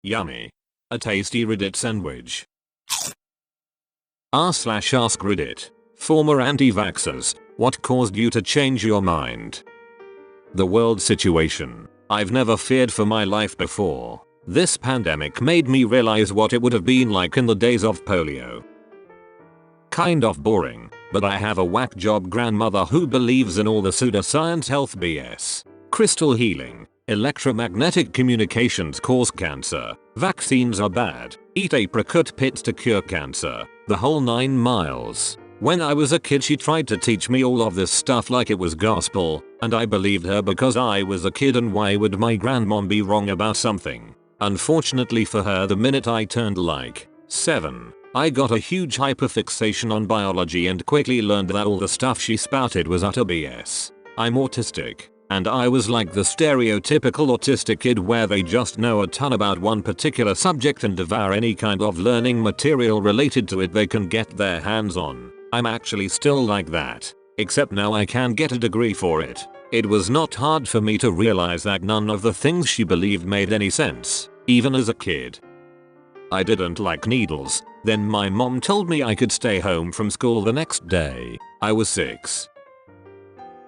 Yummy. A tasty Reddit sandwich. r/AskReddit. Former anti-vaxxers, what caused you to change your mind? The world situation. I've never feared for my life before. This pandemic made me realize what it would have been like in the days of polio. Kind of boring, but I have a whack job grandmother who believes in all the pseudoscience health BS. Crystal healing, electromagnetic communications cause cancer, vaccines are bad, eat apricot pits to cure cancer, the whole 9 miles. When I was a kid she tried to teach me all of this stuff like it was gospel, and I believed her because I was a kid, and why would my grandmom be wrong about something? Unfortunately for her, the minute I turned like 7, I got a huge hyperfixation on biology and quickly learned that all the stuff she spouted was utter BS. I'm autistic, and I was like the stereotypical autistic kid where they just know a ton about one particular subject and devour any kind of learning material related to it they can get their hands on. I'm actually still like that, except now I can get a degree for it. It was not hard for me to realize that none of the things she believed made any sense, even as a kid. I didn't like needles, then my mom told me I could stay home from school the next day. I was 6.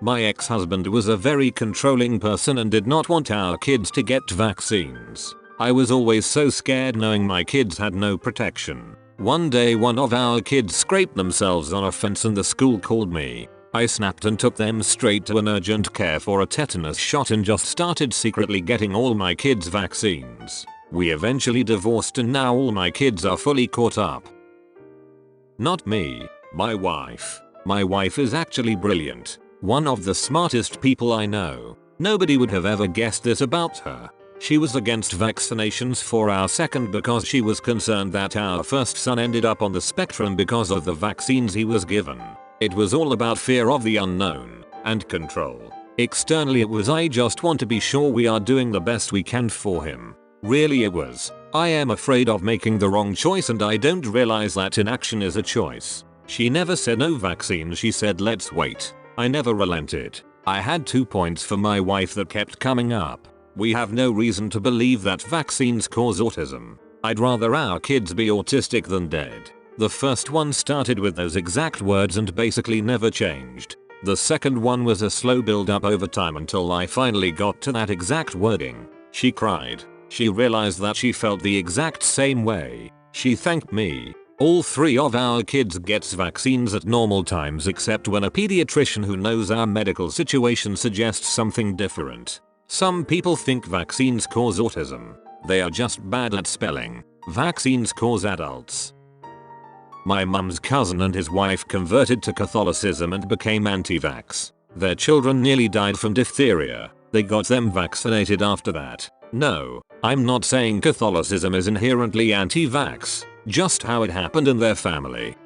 My ex-husband was a very controlling person and did not want our kids to get vaccines. I was always so scared knowing my kids had no protection. One day one of our kids scraped themselves on a fence and the school called me. I snapped and took them straight to an urgent care for a tetanus shot and just started secretly getting all my kids vaccines. We eventually divorced and now all my kids are fully caught up. Not me, my wife. My wife is actually brilliant. One of the smartest people I know. Nobody would have ever guessed this about her. She was against vaccinations for our second because she was concerned that our first son ended up on the spectrum because of the vaccines he was given. It was all about fear of the unknown and control. Externally it was, I just want to be sure we are doing the best we can for him. Really it was, I am afraid of making the wrong choice and I don't realize that inaction is a choice. She never said no vaccine, she said let's wait. I never relented. I had 2 points for my wife that kept coming up. We have no reason to believe that vaccines cause autism. I'd rather our kids be autistic than dead. The first one started with those exact words and basically never changed. The second one was a slow build up over time until I finally got to that exact wording. She cried. She realized that she felt the exact same way. She thanked me. All 3 of our kids gets vaccines at normal times except when a pediatrician who knows our medical situation suggests something different. Some people think vaccines cause autism. They are just bad at spelling. Vaccines cause adults. My mum's cousin and his wife converted to Catholicism and became anti-vax. Their children nearly died from diphtheria. They got them vaccinated after that. No, I'm not saying Catholicism is inherently anti-vax, just how it happened in their family.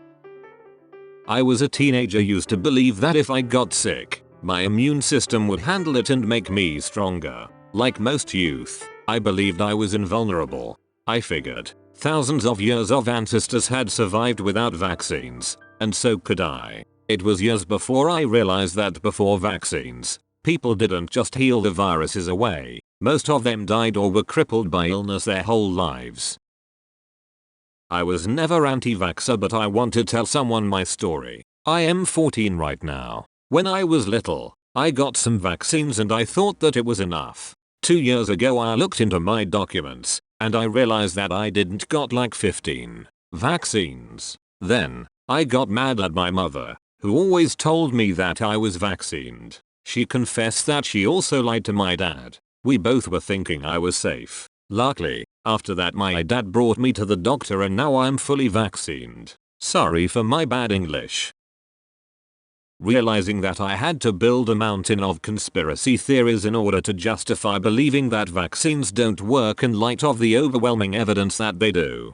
I was a teenager, used to believe that if I got sick, my immune system would handle it and make me stronger. Like most youth, I believed I was invulnerable. I figured thousands of years of ancestors had survived without vaccines, and so could I. It was years before I realized that before vaccines, people didn't just heal the viruses away. Most of them died or were crippled by illness their whole lives. I was never anti-vaxxer, but I want to tell someone my story. I am 14 right now. When I was little, I got some vaccines and I thought that it was enough. 2 years ago I looked into my documents, and I realized that I didn't got like 15 vaccines. Then, I got mad at my mother, who always told me that I was vaccinated. She confessed that she also lied to my dad. We both were thinking I was safe. Luckily, after that my dad brought me to the doctor and now I'm fully vaccinated. Sorry for my bad English. Realizing that I had to build a mountain of conspiracy theories in order to justify believing that vaccines don't work in light of the overwhelming evidence that they do.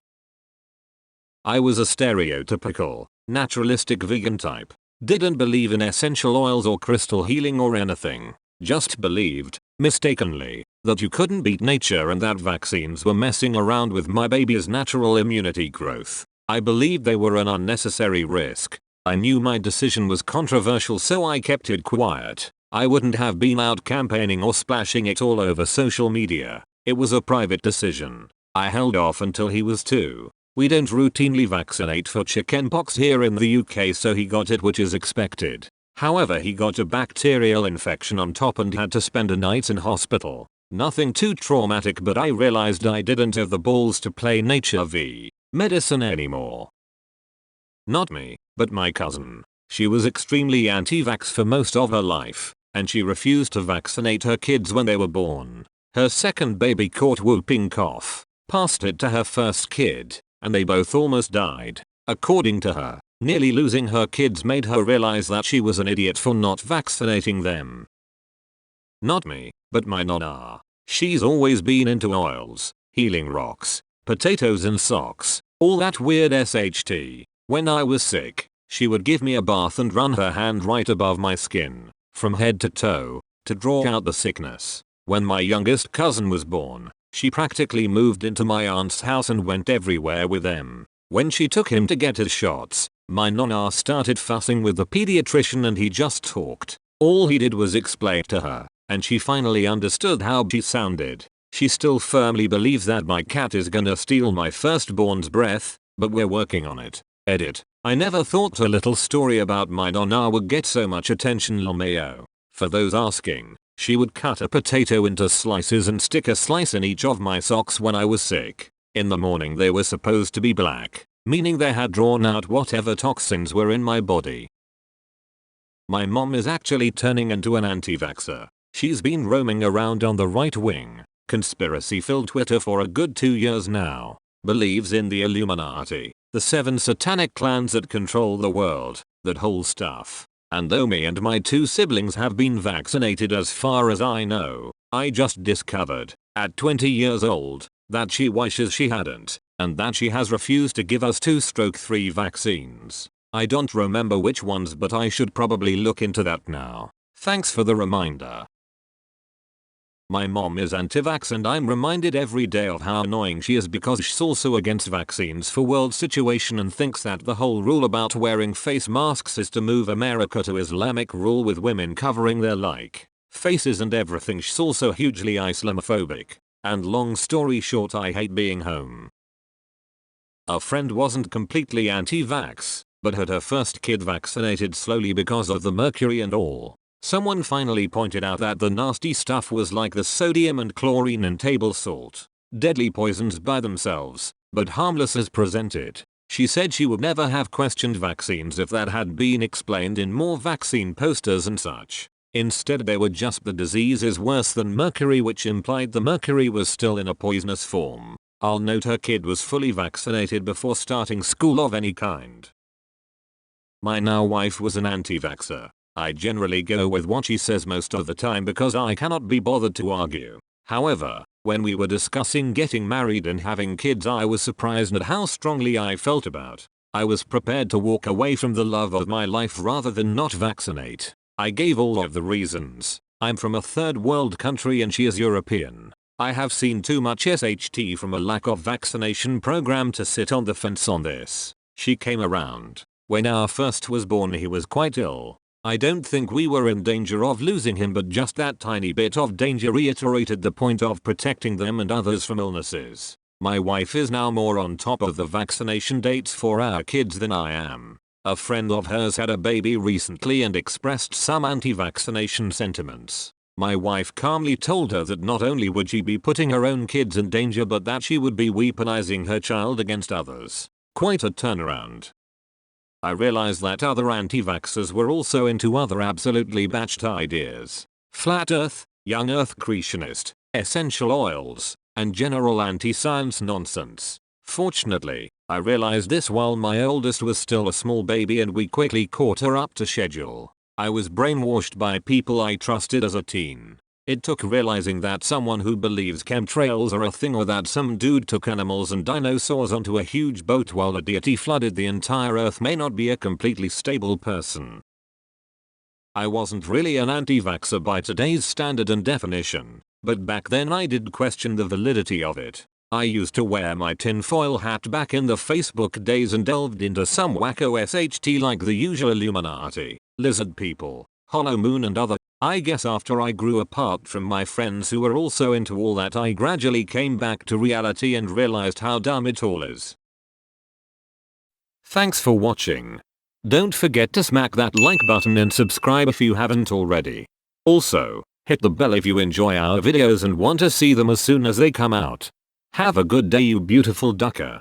I was a stereotypical, naturalistic vegan type. Didn't believe in essential oils or crystal healing or anything. Just believed, mistakenly, that you couldn't beat nature and that vaccines were messing around with my baby's natural immunity growth. I believed they were an unnecessary risk. I knew my decision was controversial, so I kept it quiet. I wouldn't have been out campaigning or splashing it all over social media. It was a private decision. I held off until he was 2. We don't routinely vaccinate for chickenpox here in the UK, so he got it, which is expected. However, he got a bacterial infection on top and had to spend a night in hospital. Nothing too traumatic, but I realized I didn't have the balls to play nature v. medicine anymore. Not me, but my cousin. She was extremely anti-vax for most of her life, and she refused to vaccinate her kids when they were born. Her second baby caught whooping cough, passed it to her first kid, and they both almost died. According to her, nearly losing her kids made her realize that she was an idiot for not vaccinating them. Not me, but my nonna. She's always been into oils, healing rocks, potatoes and socks, all that weird SHT. When I was sick, she would give me a bath and run her hand right above my skin, from head to toe, to draw out the sickness. When my youngest cousin was born, she practically moved into my aunt's house and went everywhere with them. When she took him to get his shots, my nonna started fussing with the pediatrician and he just talked. All he did was explain to her, and she finally understood how she sounded. She still firmly believes that my cat is gonna steal my firstborn's breath, but we're working on it. Edit. I never thought a little story about my nonna would get so much attention, LMAO. For those asking, she would cut a potato into slices and stick a slice in each of my socks when I was sick. In the morning they were supposed to be black, meaning they had drawn out whatever toxins were in my body. My mom is actually turning into an anti-vaxxer. She's been roaming around on the right-wing, conspiracy-filled Twitter for a good 2 years now. Believes in the Illuminati, the 7 satanic clans that control the world, that whole stuff. And though me and my 2 siblings have been vaccinated as far as I know, I just discovered, at 20 years old, that she wishes she hadn't, and that she has refused to give us 2/3 vaccines. I don't remember which ones, but I should probably look into that now. Thanks for the reminder. My mom is anti-vax and I'm reminded every day of how annoying she is because she's also against vaccines for world situation and thinks that the whole rule about wearing face masks is to move America to Islamic rule with women covering their faces and everything. She's also hugely Islamophobic. And long story short, I hate being home. A friend wasn't completely anti-vax, but had her first kid vaccinated slowly because of the mercury and all. Someone finally pointed out that the nasty stuff was like the sodium and chlorine in table salt. Deadly poisons by themselves, but harmless as presented. She said she would never have questioned vaccines if that had been explained in more vaccine posters and such. Instead they were just the disease is worse than mercury, which implied the mercury was still in a poisonous form. I'll note her kid was fully vaccinated before starting school of any kind. My now wife was an anti-vaxxer. I generally go with what she says most of the time because I cannot be bothered to argue. However, when we were discussing getting married and having kids, I was surprised at how strongly I felt about. I was prepared to walk away from the love of my life rather than not vaccinate. I gave all of the reasons. I'm from a third world country and she is European. I have seen too much SHT from a lack of vaccination program to sit on the fence on this. She came around. When our first was born, he was quite ill. I don't think we were in danger of losing him, but just that tiny bit of danger reiterated the point of protecting them and others from illnesses. My wife is now more on top of the vaccination dates for our kids than I am. A friend of hers had a baby recently and expressed some anti-vaccination sentiments. My wife calmly told her that not only would she be putting her own kids in danger, but that she would be weaponizing her child against others. Quite a turnaround. I realized that other anti-vaxxers were also into other absolutely batched ideas. Flat Earth, young Earth creationist, essential oils, and general anti-science nonsense. Fortunately, I realized this while my oldest was still a small baby and we quickly caught her up to schedule. I was brainwashed by people I trusted as a teen. It took realizing that someone who believes chemtrails are a thing, or that some dude took animals and dinosaurs onto a huge boat while a deity flooded the entire earth may not be a completely stable person. I wasn't really an anti-vaxxer by today's standard and definition, but back then I did question the validity of it. I used to wear my tinfoil hat back in the Facebook days and delved into some wacko SHT like the usual Illuminati, lizard people, hollow moon and other I guess after I grew apart from my friends who were also into all that, I gradually came back to reality and realized how dumb it all is. Thanks for watching. Don't forget to smack that like button and subscribe if you haven't already. Also, hit the bell if you enjoy our videos and want to see them as soon as they come out. Have a good day, you beautiful ducker.